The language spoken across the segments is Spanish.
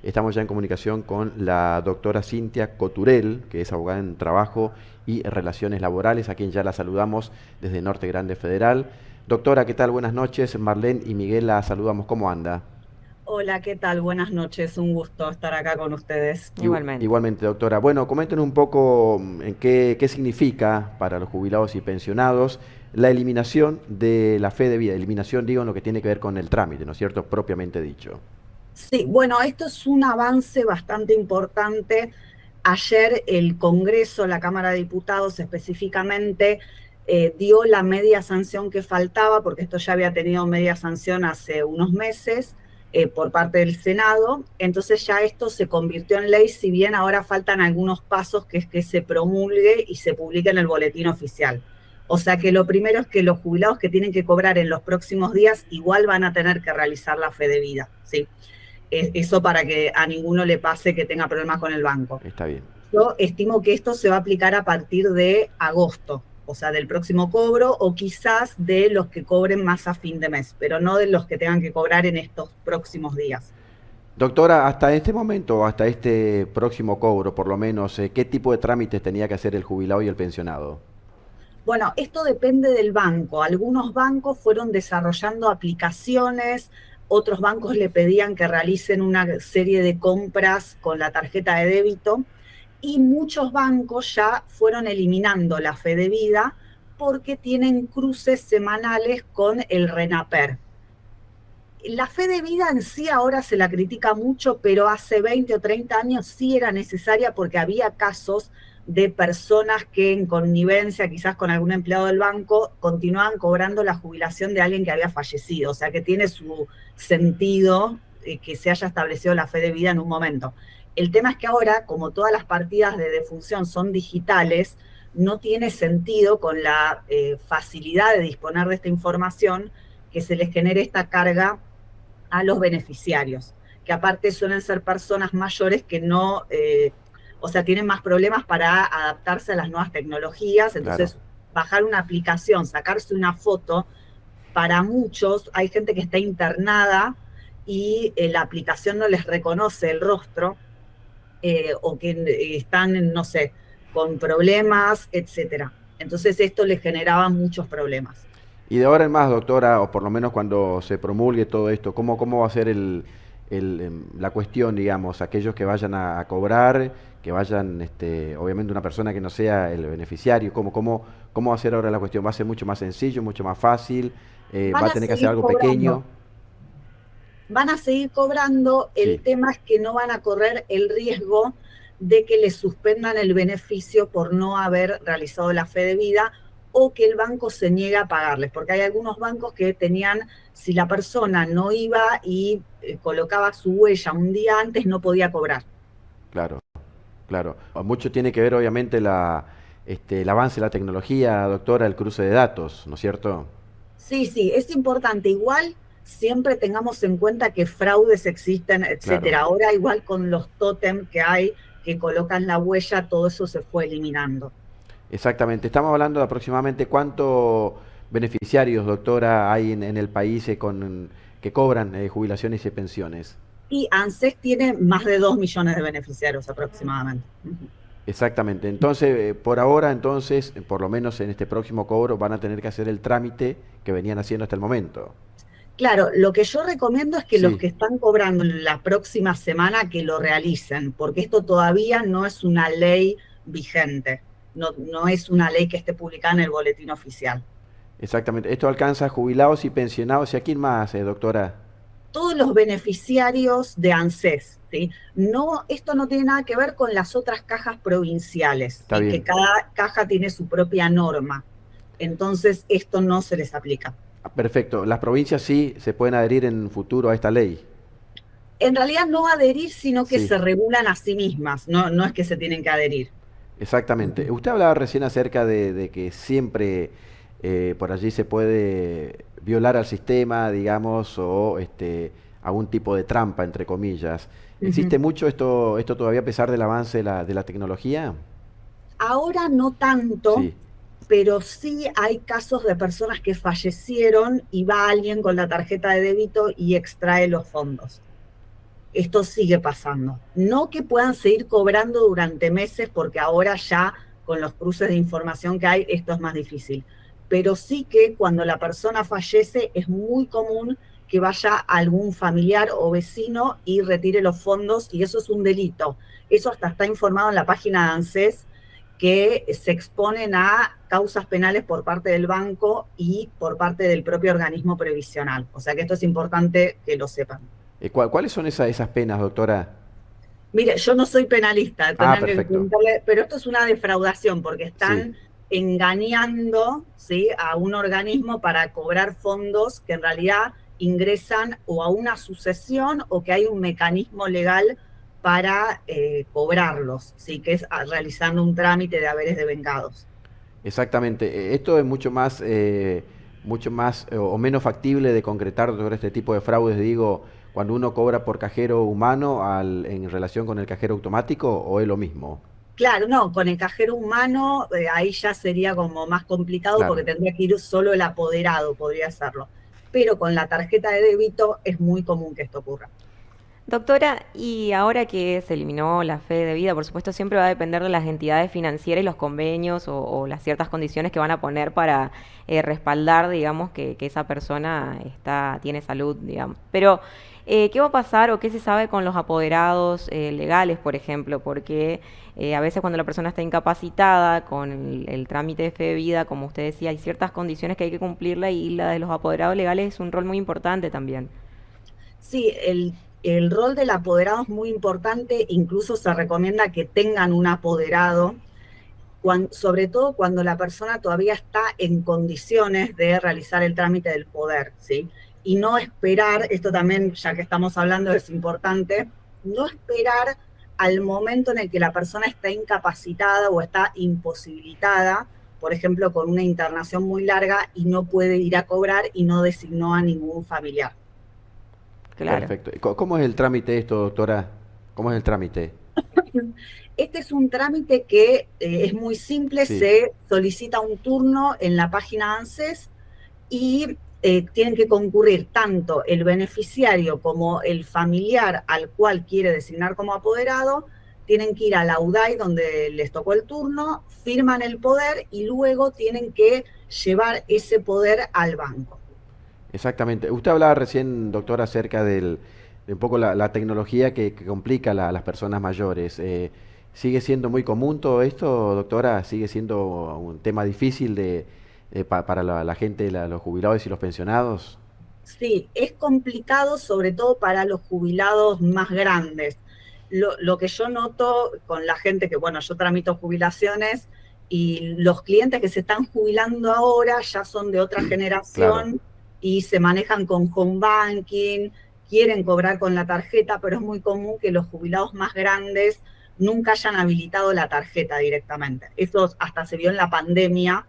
Estamos ya en comunicación con la doctora Cintia Coturel, que es abogada en trabajo y relaciones laborales, a quien ya la saludamos desde Norte Grande Federal. Doctora, ¿qué tal? Buenas noches. Marlene y Miguel la saludamos. ¿Cómo anda? Hola, ¿qué tal? Buenas noches, un gusto estar acá con ustedes. Igualmente. Igualmente, doctora. Bueno, coméntenos un poco en qué significa para los jubilados y pensionados la eliminación de la fe de vida. Eliminación, digo, en lo que tiene que ver con el trámite, ¿no es cierto? Propiamente dicho. Sí, bueno, esto es un avance bastante importante. Ayer el Congreso, la Cámara de Diputados específicamente, dio la media sanción que faltaba, porque esto ya había tenido media sanción hace unos meses por parte del Senado. Entonces ya esto se convirtió en ley, si bien ahora faltan algunos pasos, que es que se promulgue y se publique en el boletín oficial. O sea que lo primero es que los jubilados que tienen que cobrar en los próximos días igual van a tener que realizar la fe de vida, ¿sí? Eso para que a ninguno le pase que tenga problemas con el banco. Está bien. Yo estimo que esto se va a aplicar a partir de agosto, o sea, del próximo cobro, o quizás de los que cobren más a fin de mes, pero no de los que tengan que cobrar en estos próximos días. Doctora, hasta este momento, hasta este próximo cobro, por lo menos, ¿qué tipo de trámites tenía que hacer el jubilado y el pensionado? Bueno, esto depende del banco. Algunos bancos fueron desarrollando aplicaciones, otros bancos le pedían que realicen una serie de compras con la tarjeta de débito y muchos bancos ya fueron eliminando la fe de vida porque tienen cruces semanales con el RENAPER. La fe de vida en sí ahora se la critica mucho, pero hace 20 o 30 años sí era necesaria porque había casos de personas que en connivencia, quizás con algún empleado del banco, continuaban cobrando la jubilación de alguien que había fallecido. O sea que tiene su sentido que se haya establecido la fe de vida en un momento. El tema es que ahora, como todas las partidas de defunción son digitales, no tiene sentido con la facilidad de disponer de esta información que se les genere esta carga a los beneficiarios, que aparte suelen ser personas mayores que no, o sea, tienen más problemas para adaptarse a las nuevas tecnologías, Claro. entonces bajar una aplicación, sacarse una foto, para muchos hay gente que está internada y la aplicación no les reconoce el rostro o que están, no sé, con problemas, etcétera. Entonces esto les generaba muchos problemas. Y de ahora en más, doctora, o por lo menos cuando se promulgue todo esto, ¿cómo va a ser la cuestión, digamos, aquellos que vayan a cobrar, que vayan, obviamente una persona que no sea el beneficiario, cómo va a ser ahora la cuestión? ¿Va a ser mucho más sencillo, mucho más fácil? ¿Va Van a a tener que hacer seguir algo cobrando, pequeño? van a seguir cobrando, el Sí, tema es que no van a correr el riesgo de que les suspendan el beneficio por no haber realizado la fe de vida o que el banco se niegue a pagarles, porque hay algunos bancos que tenían, si la persona no iba y colocaba su huella un día antes, no podía cobrar. claro, claro. Mucho tiene que ver, obviamente, el avance de la tecnología, doctora, el cruce de datos, ¿no es cierto? Sí, sí, es importante. Igual siempre tengamos en cuenta que fraudes existen, Claro. etcétera. Ahora igual con los tótem que hay que colocan la huella, todo eso se fue eliminando. Exactamente. Estamos hablando de aproximadamente cuántos beneficiarios, doctora, hay en el país que cobran jubilaciones y pensiones. Y ANSES tiene más de 2 millones de beneficiarios aproximadamente. Ujú. Exactamente. Entonces, por ahora, entonces, por lo menos en este próximo cobro, van a tener que hacer el trámite que venían haciendo hasta el momento. Claro, lo que yo recomiendo es que los Sí, que están cobrando en la próxima semana que lo realicen, porque esto todavía no es una ley vigente, no, no es una ley que esté publicada en el boletín oficial. exactamente. Esto alcanza a jubilados y pensionados. ¿Y a quién más, doctora? Todos los beneficiarios de ANSES, ¿sí? No, esto no tiene nada que ver con las otras cajas provinciales, Está ¿sí? Que bien. cada caja tiene su propia norma. Entonces, esto no se les aplica. Ah, perfecto. Las provincias sí se pueden adherir en futuro a esta ley. En realidad no adherir, sino que Sí. se regulan a sí mismas, no, no es que se tienen que adherir. Exactamente. Usted hablaba recién acerca de que siempre por allí se puede violar al sistema, digamos, o algún tipo de trampa, entre comillas. ¿Existe Ujú. mucho esto todavía a pesar del avance de la tecnología? Ahora no tanto, Sí, pero sí hay casos de personas que fallecieron y va alguien con la tarjeta de débito y extrae los fondos. esto sigue pasando. No que puedan seguir cobrando durante meses, porque ahora ya con los cruces de información que hay, esto es más difícil. Pero sí que cuando la persona fallece es muy común que vaya algún familiar o vecino y retire los fondos, y eso es un delito. Eso hasta está informado en la página de ANSES, que se exponen a causas penales por parte del banco y por parte del propio organismo previsional. O sea que esto es importante que lo sepan. ¿Cuáles son esas penas, doctora? Mire, yo no soy penalista, Ah, tendrán que perfecto. preguntarle, pero esto es una defraudación porque Sí, están engañando, ¿sí?, a un organismo para cobrar fondos que en realidad ingresan o a una sucesión o que hay un mecanismo legal para cobrarlos, ¿sí?, que es realizando un trámite de haberes devengados. exactamente. Esto es mucho más o menos factible de concretar sobre este tipo de fraudes, digo, cuando uno cobra por cajero humano en relación con el cajero automático, ¿o es lo mismo? Claro, no, con el cajero humano ahí ya sería como más complicado porque Claro. tendría que ir solo el apoderado, podría hacerlo. Pero con la tarjeta de débito es muy común que esto ocurra. Doctora, y ahora que se eliminó la fe de vida, por supuesto siempre va a depender de las entidades financieras y los convenios o las ciertas condiciones que van a poner para respaldar, digamos, que esa persona tiene salud, digamos. Pero, ¿qué va a pasar o qué se sabe con los apoderados legales, por ejemplo? Porque a veces cuando la persona está incapacitada con el trámite de fe de vida, como usted decía, hay ciertas condiciones que hay que cumplirla y la de los apoderados legales es un rol muy importante también. Sí, el rol del apoderado es muy importante, incluso se recomienda que tengan un apoderado, sobre todo cuando la persona todavía está en condiciones de realizar el trámite del poder, ¿sí? Y no esperar, esto también, ya que estamos hablando, es importante, no esperar al momento en el que la persona está incapacitada o está imposibilitada, por ejemplo, con una internación muy larga y no puede ir a cobrar y no designó a ningún familiar. Claro. Perfecto. ¿Y cómo es el trámite esto, doctora? ¿Cómo es el trámite? Este es un trámite que es muy simple, Sí, se solicita un turno en la página ANSES y tienen que concurrir tanto el beneficiario como el familiar al cual quiere designar como apoderado, tienen que ir a la UDAI donde les tocó el turno, firman el poder y luego tienen que llevar ese poder al banco. exactamente. Usted hablaba recién, doctora, acerca de un poco la tecnología que complica a las personas mayores. ¿Sigue siendo muy común todo esto, doctora? ¿Sigue siendo un tema difícil para la gente, los jubilados y los pensionados? Sí, es complicado sobre todo para los jubilados más grandes. Lo que yo noto con la gente que, bueno, yo tramito jubilaciones y los clientes que se están jubilando ahora ya son de otra Claro. generación y se manejan con home banking, quieren cobrar con la tarjeta, pero es muy común que los jubilados más grandes nunca hayan habilitado la tarjeta directamente. Eso hasta se vio en la pandemia,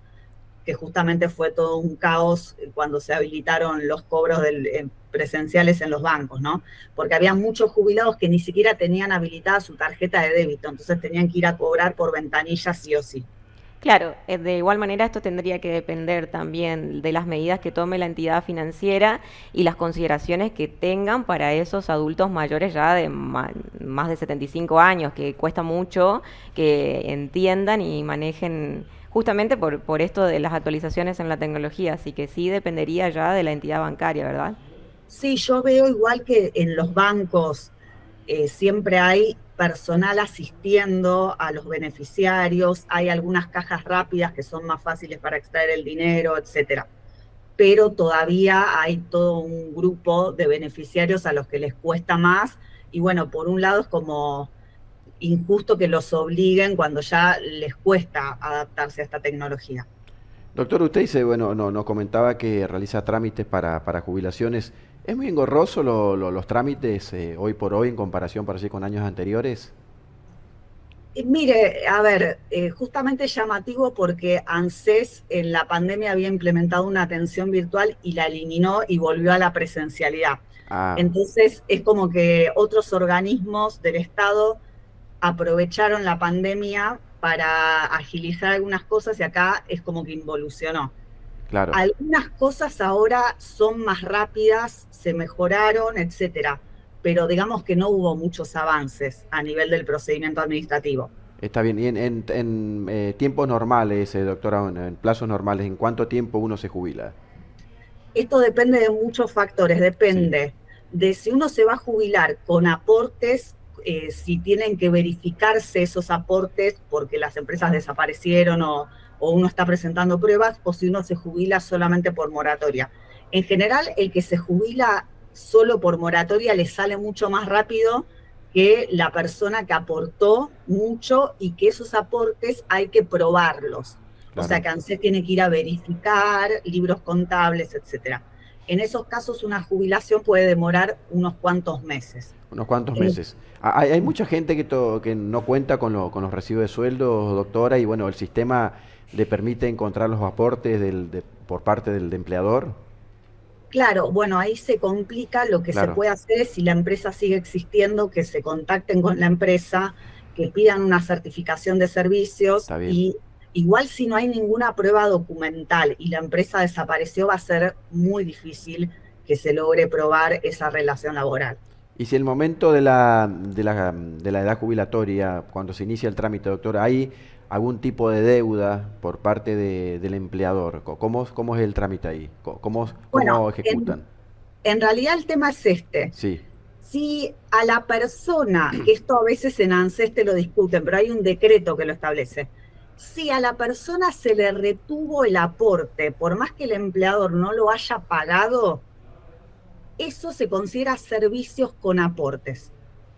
que justamente fue todo un caos cuando se habilitaron los cobros presenciales en los bancos, ¿no? Porque había muchos jubilados que ni siquiera tenían habilitada su tarjeta de débito, entonces tenían que ir a cobrar por ventanilla sí o sí. Claro, de igual manera esto tendría que depender también de las medidas que tome la entidad financiera y las consideraciones que tengan para esos adultos mayores ya de más de 75 años, que cuesta mucho que entiendan y manejen justamente por esto de las actualizaciones en la tecnología, así que sí dependería ya de la entidad bancaria, ¿verdad? Sí, yo veo igual que en los bancos siempre hay personal asistiendo a los beneficiarios, hay algunas cajas rápidas que son más fáciles para extraer el dinero, etcétera. Pero todavía hay todo un grupo de beneficiarios a los que les cuesta más. Y bueno, por un lado es como injusto que los obliguen cuando ya les cuesta adaptarse a esta tecnología. Doctor, usted dice, bueno, nos comentaba que realiza trámites para jubilaciones. ¿Es muy engorroso los trámites hoy por hoy en comparación, por así, con años anteriores? Mire, a ver, justamente llamativo porque ANSES en la pandemia había implementado una atención virtual y la eliminó y volvió a la presencialidad. Ah, Entonces es como que otros organismos del Estado aprovecharon la pandemia para agilizar algunas cosas y acá es como que involucionó. claro. Algunas cosas ahora son más rápidas, se mejoraron, etcétera, pero digamos que no hubo muchos avances a nivel del procedimiento administrativo. Está bien. Y en tiempos normales, doctora, en plazos normales, ¿en cuánto tiempo uno se jubila? Esto depende de muchos factores, Sí, depende de si uno se va a jubilar con aportes, si tienen que verificarse esos aportes porque las empresas desaparecieron o uno está presentando pruebas, o si uno se jubila solamente por moratoria. En general, el que se jubila solo por moratoria le sale mucho más rápido que la persona que aportó mucho y que esos aportes hay que probarlos. O sea claro. que ANSES tiene que ir a verificar libros contables, etcétera. En esos casos una jubilación puede demorar unos cuantos meses. Unos cuantos En- meses. Hay mucha gente que no cuenta con los recibos de sueldo, doctora, y bueno, el sistema le permite encontrar los aportes por parte del empleador. Claro, bueno, ahí se complica. Lo que se Claro, puede hacer es, si la empresa sigue existiendo, que se contacten con la empresa, que pidan una certificación de servicios, está bien. y igual si no hay ninguna prueba documental y la empresa desapareció, va a ser muy difícil que se logre probar esa relación laboral. Y si el momento de la edad jubilatoria, cuando se inicia el trámite, doctor, hay algún tipo de deuda por parte del empleador, ¿cómo es el trámite ahí? Bueno, Cómo ejecutan? en realidad el tema es este. Sí, Si a la persona, que esto a veces en ANSES te lo discuten, pero hay un decreto que lo establece, si a la persona se le retuvo el aporte, por más que el empleador no lo haya pagado, eso se considera servicios con aportes.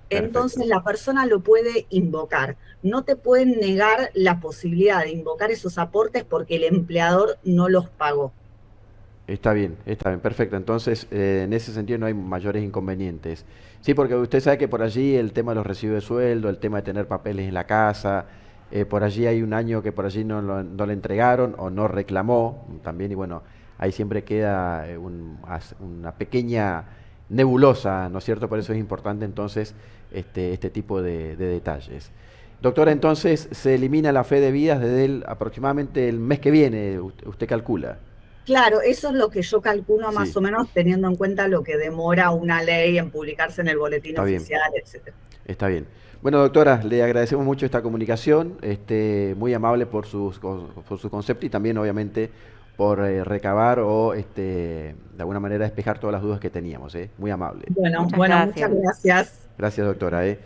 perfecto. Entonces la persona lo puede invocar. No te pueden negar la posibilidad de invocar esos aportes porque el empleador no los pagó. Está bien, perfecto. Entonces, en ese sentido no hay mayores inconvenientes. Sí, porque usted sabe que por allí el tema de los recibos de sueldo, el tema de tener papeles en la casa, por allí hay un año que por allí no le entregaron o no reclamó también, y bueno, ahí siempre queda una pequeña nebulosa, ¿no es cierto? Por eso es importante entonces este tipo de detalles. Doctora, entonces se elimina la fe de vidas desde aproximadamente el mes que viene, usted calcula. Claro, eso es lo que yo calculo más Sí. o menos, teniendo en cuenta lo que demora una ley en publicarse en el boletín Está bien, oficial, etcétera. está bien. Bueno, doctora, le agradecemos mucho esta comunicación, muy amable por por su concepto y también, obviamente, por recabar o, de alguna manera, despejar todas las dudas que teníamos, ¿eh? Muy amable. Bueno, Muchas bueno, muchas gracias. gracias. Gracias, doctora, ¿eh?